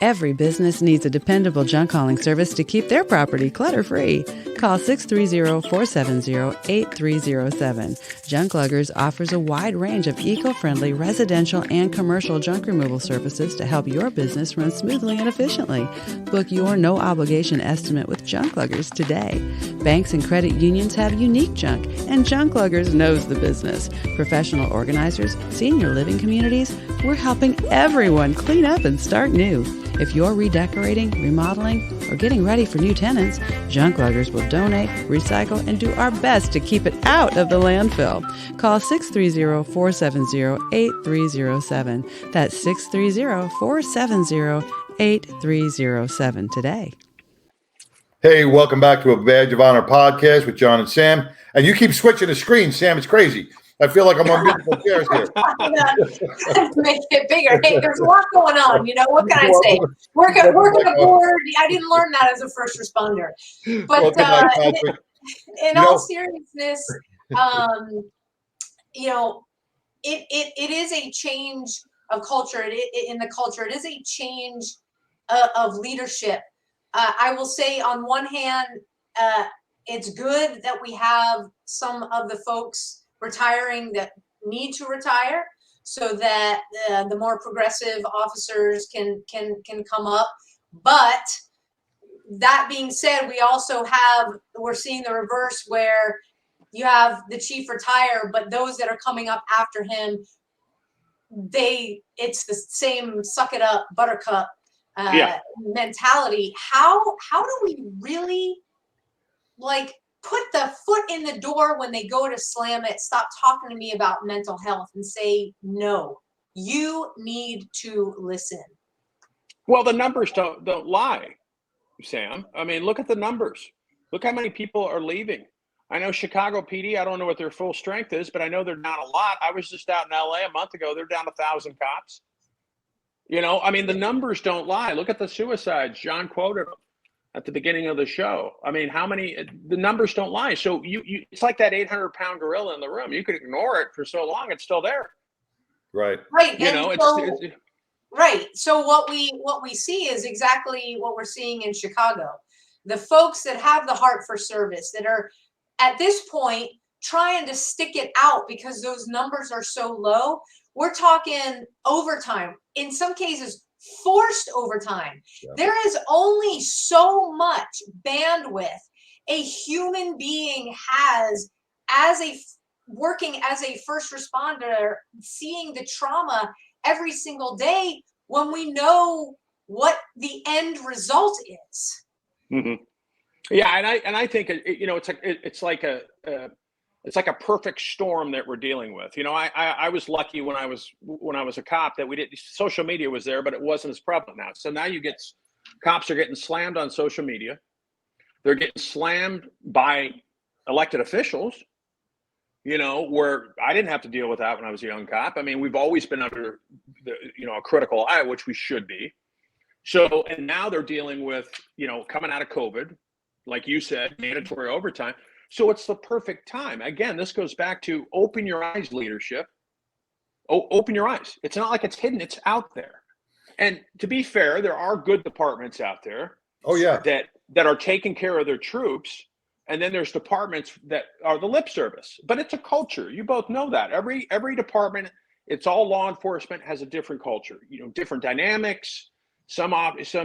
Every business needs a dependable junk hauling service to keep their property clutter-free. Call 630-470-8307. Junk Luggers offers a wide range of eco-friendly residential and commercial junk removal services to help your business run smoothly and efficiently. Book your no-obligation estimate with Junk Luggers today. Banks and credit unions have unique junk, and Junk Luggers knows the business. Professional organizers, senior living communities, we're helping everyone clean up and start new. If you're redecorating, remodeling, or getting ready for new tenants, Junk Luggers will donate, recycle, and do our best to keep it out of the landfill. Call 630-470-8307. That's 630-470-8307 today. Hey, welcome back to a Badge of Honor podcast with John and Sam. And you keep switching the screen, Sam. It's crazy. I feel like I'm on musical chairs here. Make it bigger. Hey, there's a lot going on. What can I say? Working aboard. I didn't learn that as a first responder. But in all seriousness, it is a change of culture. In the culture, it is a change of leadership. I will say, on one hand, it's good that we have some of the folks retiring that need to retire, so that the more progressive officers can come up. But that being said, we're seeing the reverse, where you have the chief retire, but those that are coming up after him, it's the same suck it up buttercup mentality. How do we really put the foot in the door when they go to slam it, stop talking to me about mental health, and say, no, you need to listen? Well, the numbers don't lie, Sam. I mean, look at the numbers. Look how many people are leaving. I know Chicago PD, I don't know what their full strength is, but I know they're down a lot. I was just out in LA a month ago. They're down 1,000 cops. The numbers don't lie. Look at the suicides. John quoted them at the beginning of the show. I mean, the numbers don't lie. So it's like that 800-pound gorilla in the room. You could ignore it for so long, it's still there. Right. Right. Right. So what we see is exactly what we're seeing in Chicago. The folks that have the heart for service, that are at this point trying to stick it out because those numbers are so low. We're talking overtime, in some cases forced overtime. Yeah. There is only so much bandwidth a human being has working as a first responder, seeing the trauma every single day, when we know what the end result is. Mm-hmm. Yeah, and I think it's like a perfect storm that we're dealing with. I was lucky when I was a cop that social media was there, but it wasn't as prevalent now. So now cops are getting slammed on social media. They're getting slammed by elected officials. where I didn't have to deal with that when I was a young cop. I mean, we've always been under a critical eye, which we should be. So, and now they're dealing with, coming out of COVID, like you said, mandatory overtime. So it's the perfect time. Again, this goes back to open your eyes, leadership. Open your eyes. It's not like it's hidden. It's out there. And to be fair, there are good departments out there. Oh, yeah. That are taking care of their troops. And then there's departments that are the lip service. But it's a culture. You both know that. Every department, it's all law enforcement, has a different culture. Different dynamics. Some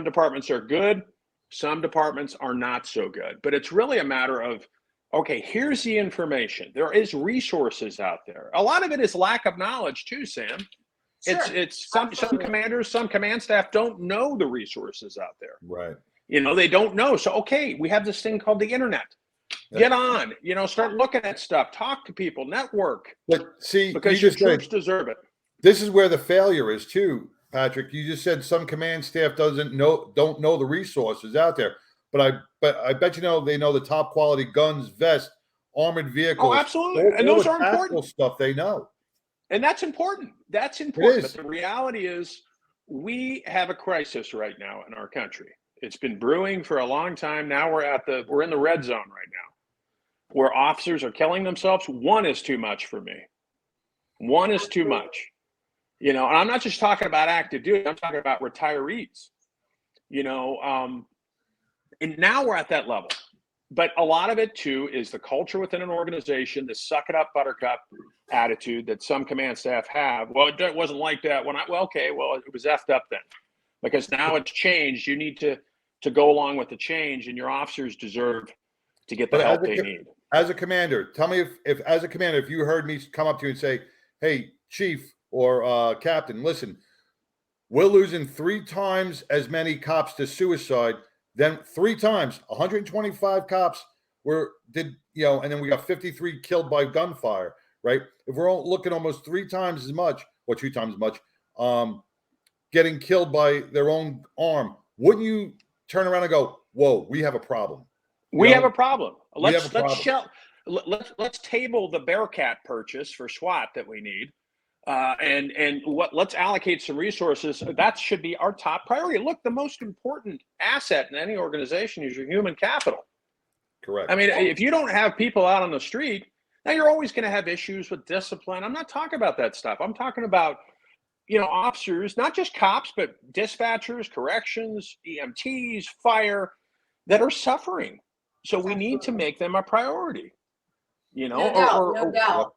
departments are good. Some departments are not so good. But it's really a matter of, okay, here's the information. There is resources out there. A lot of it is lack of knowledge too, Sam. Sure. It's some commanders, some command staff don't know the resources out there. Right. They don't know. So, okay, we have this thing called the internet. Get on, start looking at stuff, talk to people, network. But see, because your troops deserve it. This is where the failure is too, Patrick. You just said some command staff don't know the resources out there. But I bet they know the top quality guns, vests, armored vehicles. Oh, absolutely. And those are important stuff they know. And that's important. That's important. But the reality is we have a crisis right now in our country. It's been brewing for a long time. Now we're in the red zone right now, where officers are killing themselves. One is too much for me. One is too much. And I'm not just talking about active duty. I'm talking about retirees. And now we're at that level. But a lot of it too is the culture within an organization, the suck it up buttercup attitude that some command staff have. Well, it wasn't like that when it was effed up then, because now it's changed. You need to go along with the change, and your officers deserve to get the help they need. As a commander, tell me if you heard me come up to you and say, hey, chief or captain, listen, we're losing 3 times as many cops to suicide. Then 3 times, 125 cops and then we got 53 killed by gunfire, right? If we're all looking almost 3 times as much, or 2 times as much, getting killed by their own arm, wouldn't you turn around and go, whoa, we have a problem? We have a problem. Let's table the Bearcat purchase for SWAT that we need. Let's allocate some resources. That should be our top priority. Look, the most important asset in any organization is your human capital. Correct. I mean, if you don't have people out on the street, now you're always going to have issues with discipline. I'm not talking about that stuff. I'm talking about, officers, not just cops, but dispatchers, corrections, EMTs, fire, that are suffering. So we need to make them a priority. No doubt.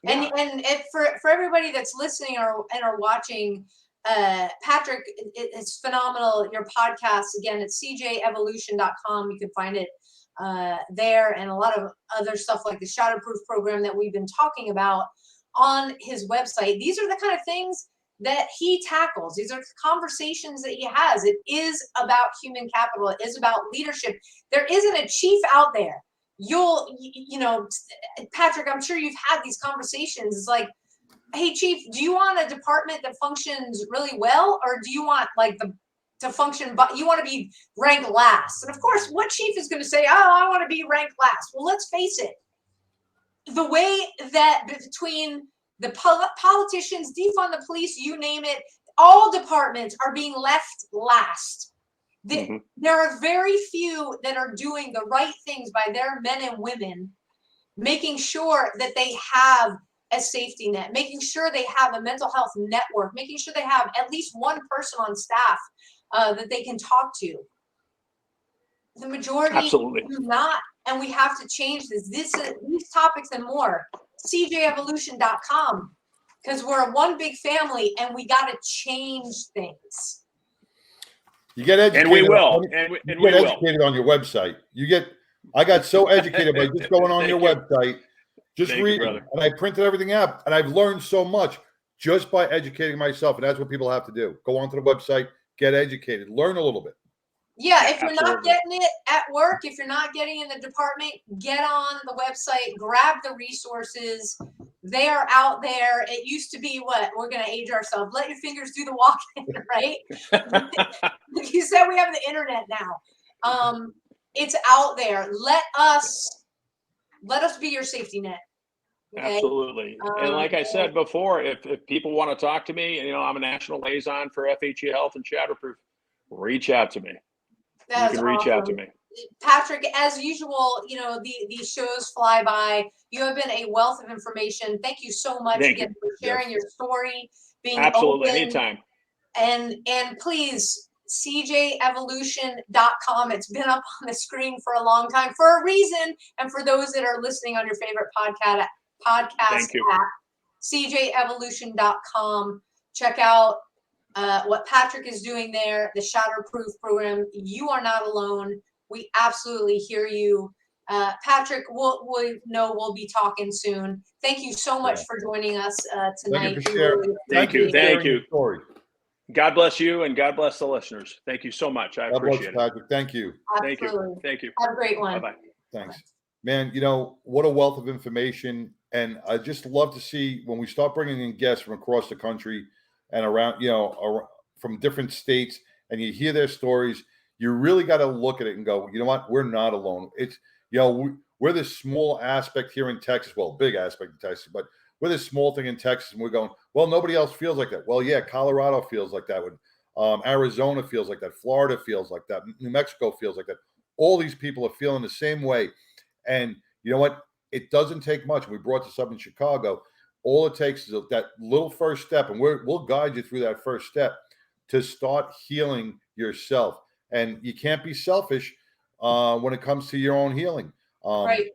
And for everybody that's listening and are watching, Patrick, it's phenomenal. Your podcast, again, it's CJEvolution.com. You can find it there, and a lot of other stuff like the Shatterproof program that we've been talking about on his website. These are the kind of things that he tackles. These are conversations that he has. It is about human capital. It is about leadership. There isn't a chief out there. Patrick, I'm sure you've had these conversations. It's like, hey, chief, do you want a department that functions really well, or do you want to function, but you want to be ranked last? And of course, what chief is going to say, oh, I want to be ranked last? Well, let's face it. The way that between the politicians, defund the police, you name it, all departments are being left last. There are very few that are doing the right things by their men and women, making sure that they have a safety net, making sure they have a mental health network, making sure they have at least one person on staff that they can talk to. The majority do not, and we have to change this. These topics and more. CJEvolution.com, because we're one big family and we got to change things. You get educated, and we will. You get educated on your website. I got so educated by just going on your website, just reading, and I printed everything out, and I've learned so much just by educating myself. And that's what people have to do: go onto the website, get educated, learn a little bit. Yeah, if you're not getting it at work, if you're not getting in the department, get on the website, grab the resources. They are out there. It used to be we're going to age ourselves. Let your fingers do the walking, right? Like you said, we have the internet now. It's out there. Let us be your safety net. Okay? Absolutely. And like I said before, if people want to talk to me, you know, I'm a national liaison for FHE Health and Shatterproof. Reach out to me. That's you can reach out to awesome. me. Patrick, as usual, you know, these shows fly by. You have been a wealth of information. Thank you so much Thank again you. for sharing your story, being Absolutely. open. Anytime. And please, CJEvolution.com. It's been up on the screen for a long time for a reason. And for those that are listening on your favorite podcast Thank you. app, CJEvolution.com. Check out what Patrick is doing there, the Shatterproof program. You are not alone. We absolutely hear you. Patrick, we'll be talking soon. Thank you so much for joining us tonight. Thank you for sharing. Thank you. Thank you. Story. God bless you and God bless the listeners. Thank you so much. I appreciate it. Patrick. Thank you. Absolutely. Thank you. Have a great one. Bye-bye. Thanks. Man, you know, what a wealth of information. And I just love to see when we start bringing in guests from across the country and around, you know, from different states, and you hear their stories, you really got to look at it and go, you know what? We're not alone. It's, you know, we're this small aspect here in Texas. Well, big aspect in Texas, but we're this small thing in Texas, and we're going, well, nobody else feels like that. Well, yeah, Colorado feels like that. Arizona feels like that. Florida feels like that. New Mexico feels like that. All these people are feeling the same way. And you know what? It doesn't take much. We brought this up in Chicago. All it takes is that little first step, and we'll guide you through that first step to start healing yourself. And you can't be selfish when it comes to your own healing. Right.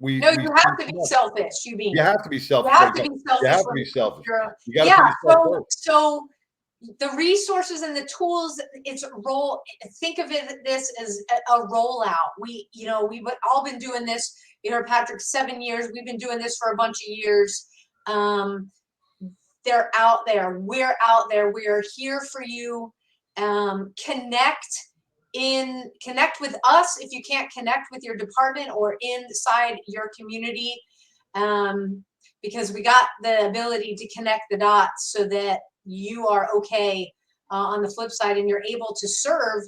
You have to be selfish. You have to be selfish. You have to be selfish. You have to be selfish. You got to put yourself first. So the resources and the tools, think of this as a rollout. We've all been doing this. You heard Patrick, 7 years. We've been doing this for a bunch of years. They're out there. We're out there. We are here for you. Connect with us if you can't connect with your department or inside your community, because we got the ability to connect the dots so that you are okay on the flip side, and you're able to serve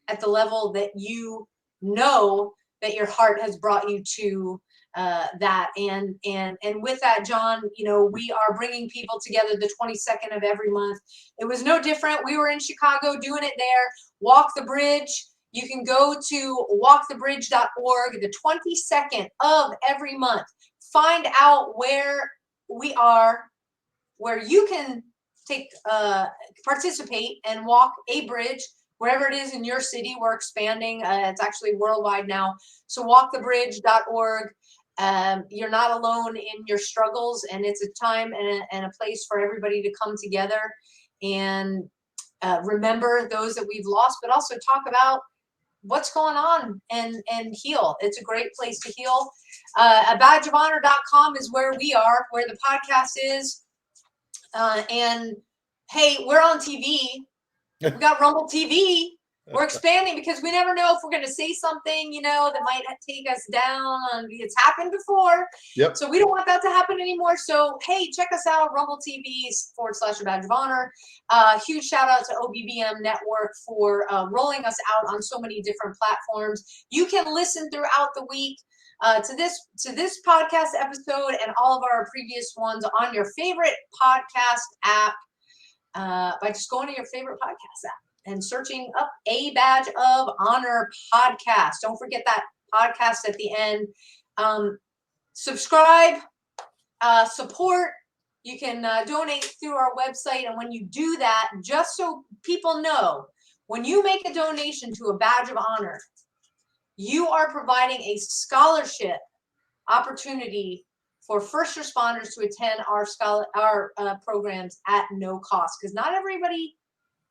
at the level that you know that your heart has brought you to. That and with that, John, we are bringing people together the 22nd of every month. It was no different. We were in Chicago doing it there. Walk the Bridge. You can go to walkthebridge.org the 22nd of every month. Find out where we are, where you can participate and walk a bridge wherever it is in your city. We're expanding. It's actually worldwide now. So walkthebridge.org. You're not alone in your struggles, and it's a time and a place for everybody to come together and remember those that we've lost, but also talk about what's going on and heal. It's a great place to heal. A badgeofhonor.com is where we are, where the podcast is. And hey, we're on TV. We got Rumble TV. We're expanding because we never know if we're going to say something, that might take us down. It's happened before. Yep. So we don't want that to happen anymore. So, hey, check us out, Rumble TV/A Badge of Honor. Huge shout out to OBBM Network for rolling us out on so many different platforms. You can listen throughout the week to this podcast episode and all of our previous ones on your favorite podcast app by just going to your favorite podcast app and searching up A Badge of Honor podcast. Don't forget that podcast at the end. Subscribe, support. You can donate through our website. And when you do that, just so people know, when you make a donation to a Badge of Honor, you are providing a scholarship opportunity for first responders to attend our programs at no cost, because not everybody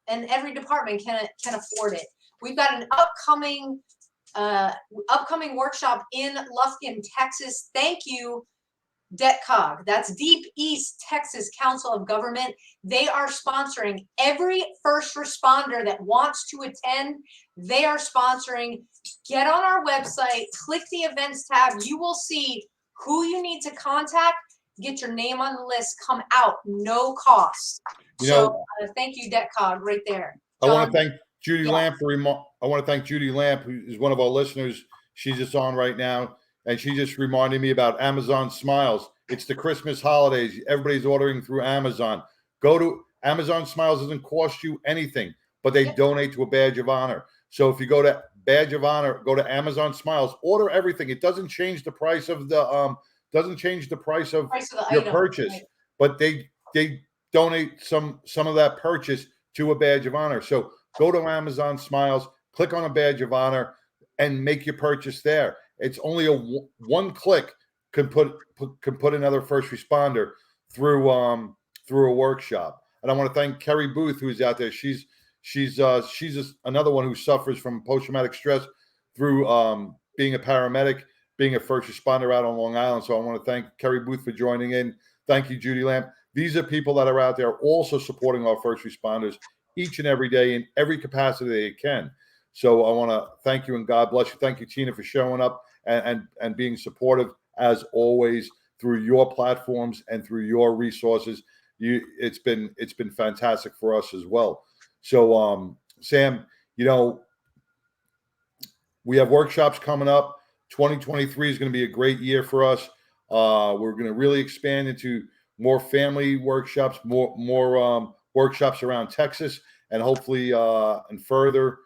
and every department can afford it. We've got an upcoming workshop in Lufkin, Texas. Thank you, DETCOG. That's Deep East Texas Council of Government. They are sponsoring every first responder that wants to attend. They are sponsoring. Get on our website, click the events tab. You will see who you need to contact. Get your name on the list. Come out, no cost. Thank you, DETCOG, right there. I want to thank Judy Lamp I want to thank Judy Lamp, who is one of our listeners. She's just on right now, and she just reminded me about Amazon Smiles. It's the Christmas holidays. Everybody's ordering through Amazon. Go to Amazon Smiles. Doesn't cost you anything, but they donate to a Badge of Honor. So if you go to Badge of Honor, go to Amazon Smiles, order everything. It doesn't change the price of the your item, purchase, right. but they donate some of that purchase to a Badge of Honor. So go to Amazon Smiles, click on a Badge of Honor, and make your purchase there. It's only one click can put another first responder through a workshop. And I want to thank Kerry Booth, who's out there. She's another one who suffers from post-traumatic stress through being a paramedic, being a first responder out on Long Island. So I want to thank Kerry Booth for joining in. Thank you, Judy Lamb. These are people that are out there also supporting our first responders each and every day in every capacity they can. So I want to thank you and God bless you. Thank you, Tina, for showing up and being supportive as always through your platforms and through your resources. It's been fantastic for us as well. So Sam, we have workshops coming up. 2023 is going to be a great year for us. We're going to really expand into more family workshops, more workshops around Texas, and hopefully and further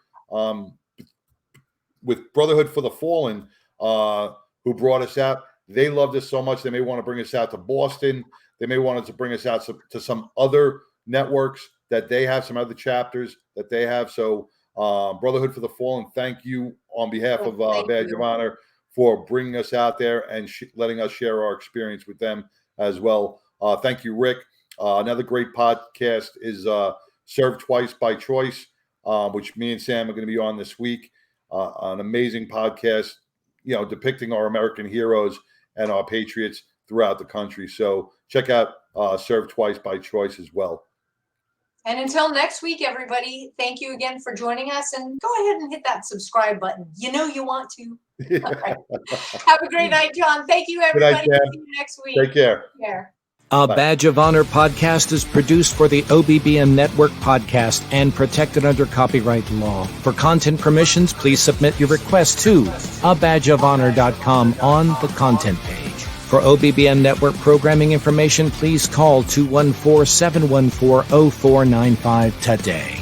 with Brotherhood for the Fallen, who brought us out. They loved us so much they may want to bring us out to Boston. They may want to bring us out to some other networks that they have, some other chapters that they have. So Brotherhood for the Fallen, thank you on behalf of Badge of Honor for bringing us out there and letting us share our experience with them as well. Thank you, Rick. Another great podcast is Serve Twice by Choice, which me and Sam are going to be on this week. An amazing podcast, depicting our American heroes and our patriots throughout the country. So check out Serve Twice by Choice as well. And until next week, everybody, thank you again for joining us, and go ahead and hit that subscribe button. You want to. All right. Have a great night, John. Thank you, everybody. Good night, See you next week. Take care. Take care. A Badge of Honor podcast is produced for the OBBM Network podcast and protected under copyright law. For content permissions, please submit your request to abadgeofhonor.com on the content page. For OBBM Network programming information, please call 214-714-0495 today.